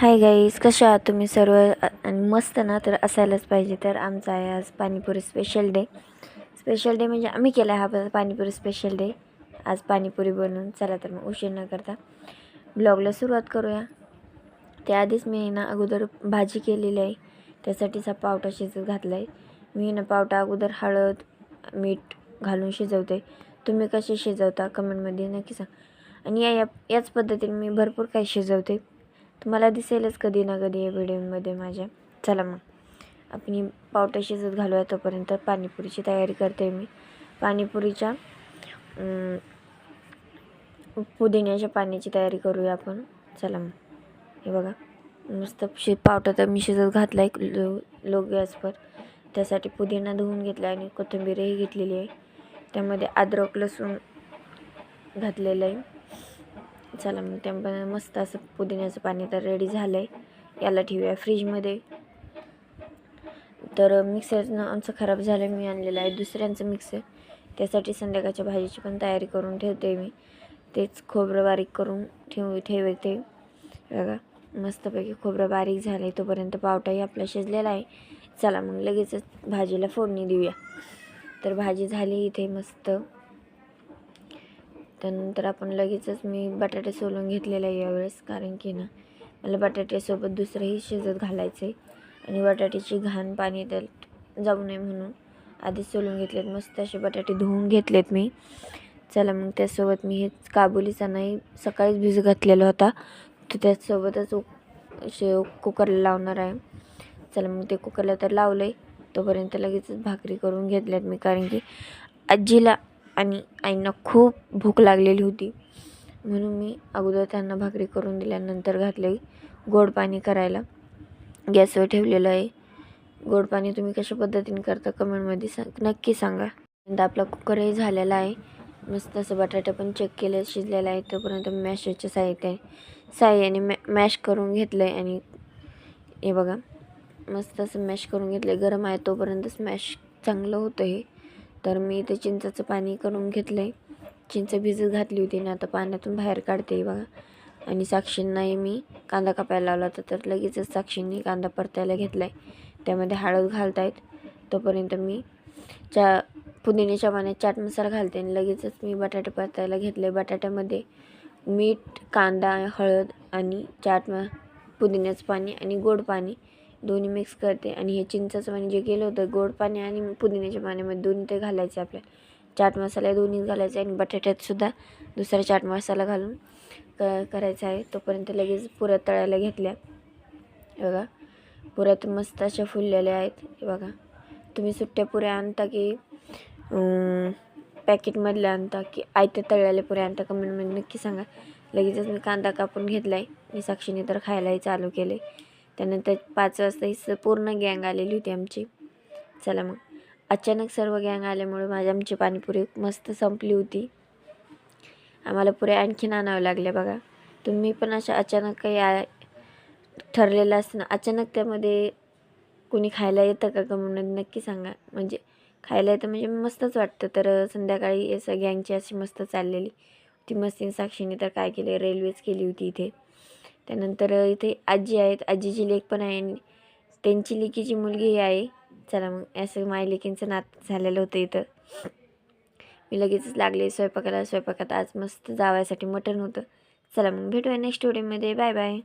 Hi guys, कशा आहात तुम्ही सर्व? आणि मस्त ना, तर असायलाच पाहिजे. तर आमचा आहे आज panipuri special day. Special day म्हणजे आम्ही केला हा पाणीपुरी स्पेशल डे. आज पाणीपुरी बनवून चला तर मग उशीर न करता ब्लॉगला सुरुवात करूया. त्याआधीच मी ना अगोदर भाजी केलेली आहे, त्यासाठीचा पावटा शिजत घातला आहे. मी ना पावटा अगोदर हळद मीठ घालून शिजवते. तुम्ही कसे शिजवता कमेंटमध्ये नक्की सांग. आणि याच पद्धतीने मी भरपूर काही शिजवते, तुम्हाला दिसेलच कधी ना कधी या व्हिडिओमध्ये माझ्या. चला मग आपण पावटा शिजत घालूया, तोपर्यंत पाणीपुरीची तयारी करते मी. पाणीपुरीच्या पुदिन्याच्या पाण्याची तयारी करूया आपण. चला मग, हे बघा मस्त पावटा तर मी शिजत घातला आहे लो गॅसवर. त्यासाठी पुदिना धुवून घेतला आणि कोथिंबीरही घेतलेली आहे. त्यामध्ये अद्रक लसूण घातलेलं आहे. चला मग त्यामध्ये मस्त असं पुदिन्याचं पाणी तर रेडी झालं आहे. याला ठेवूया फ्रीजमध्ये. तर मिक्सरनं आमचं खराब झालं, मी आणलेलं आहे दुसऱ्यांचं मिक्सर. त्यासाठी संध्याकाळच्या भाजीची पण तयारी करून ठेवते मी. तेच खोबरं बारीक करून ठेवते. बघा मस्तपैकी खोबरं बारीक झालं आहे, तोपर्यंत पावटाही आपला शिजलेला आहे. चला मग लगेचच भाजीला फोडणी देऊया. तर भाजी झाली इथे मस्त. त्यानंतर आपण लगेचच मी बटाटे सोलून घेतलेले आहे यावेळेस, कारण की ना मला बटाट्यासोबत दुसरंही शिजत घालायचं आहे आणि बटाट्याची घाण पाणी त्यात जाऊ नये म्हणून आधीच सोलून घेतलेत. मस्त असे बटाटे धुवून घेतलेत मी. चला मग त्यासोबत मी हे काबुली चणाही सकाळीच भिजत घातलेला होता, तर त्याचसोबतच कुकरला लावणार आहे. चला मग ते कुकरला तर लावलं आहे, तोपर्यंत लगेचच भाकरी करून घेतल्यात मी, कारण की आजीला आणि आईंना खूप भूक लागलेली होती, म्हणून मी अगोदर त्यांना भाकरी करून दिल्यानंतर घातले गोड पाणी करायला. गॅसवर ठेवलेलं आहे. गोड पाणी तुम्ही कशा पद्धतीने करता कमेंटमध्ये नक्की सांगा. नंतर आपला कुकरही झालेला आहे. मस्त असं बटाटा पण चेक केले शिजलेला आहे, तोपर्यंत मॅशरच्या साह्याने मॅश करून घेतलं आहे. आणि हे बघा मस्त असं मॅश करून घेतलं आहे. गरम आहे तोपर्यंत मॅश चांगलं होतं हे. तर मी इथे चिंचाचं पाणी करून घेतलं आहे. चिंच भिजत घातली होती ना, आता पाण्यातून बाहेर काढते बघा. आणि साक्षींनाही मी कांदा कापायला लावला होता, तर लगेचच साक्षींनी कांदा परतायला घेतला आहे. त्यामध्ये हळद घालतायत, तोपर्यंत मी पुदिन्याच्या पाण्यात चाट मसाला घालते आणि लगेचच मी बटाटे परतायला घेतले. बटाट्यामध्ये मीठ, कांदा, हळद आणि पुदिन्याचं पाणी आणि गोड पाणी दोन्ही मिक्स करते. आणि हे चिंचाचं पाणी जे केलं होतं, गोड पाणी आणि पुदिन्याच्या पाण्यामध्ये दोन्ही ते घालायचे. आपल्याला चाट मसाला दोन्ही घालायचा आहे आणि बटाट्यातसुद्धा दुसरा चाट मसाला घालून करायचा आहे. तोपर्यंत लगेच पुऱ्या तळायला घेतल्या. बघा पुऱ्या तर मस्त अशा फुललेल्या आहेत. हे बघा, तुम्ही सुट्ट्या पुऱ्या आणता की पॅकेटमधल्या आणता की आयत्या तळलेल्या पुऱ्या आणता, कमेंटमध्ये नक्की सांगा. लगेचच मी कांदा कापून घेतला आहे आणि साक्षीने तर खायलाही चालू केले. त्यानंतर 5 वाजता ही पूर्ण गँग आलेली होती आमची. चला मग अचानक सर्व गँग आल्यामुळे आमची पाणीपुरी मस्त संपली होती. आम्हाला पुऱ्या आणखीन आणाव्या लागल्या. बघा तुम्ही पण अशा अचानक काही ठरलेलं असतं ना, अचानक त्यामध्ये कोणी खायला येतं का कमेंटमध्ये नक्की सांगा. म्हणजे खायला येतं म्हणजे मस्तच वाटतं. तर संध्याकाळी असं गँगची अशी मस्त चाललेली ती मस्ती. साक्षीने तर काय केलं, रेल्वेच केली होती इथे. त्यानंतर इथे आजी आहेत, आजीची लेक पण आहे आणि त्यांची लेकीची मुलगी आहे. चला मग असं माय लेकींचं नात झालेलं होतं इथं. मी लगेचच लागले स्वयंपाकात आज मस्त जावयासाठी मटण होतं. चला मग भेटूया नेक्स्ट व्हिडिओमध्ये. Bye bye.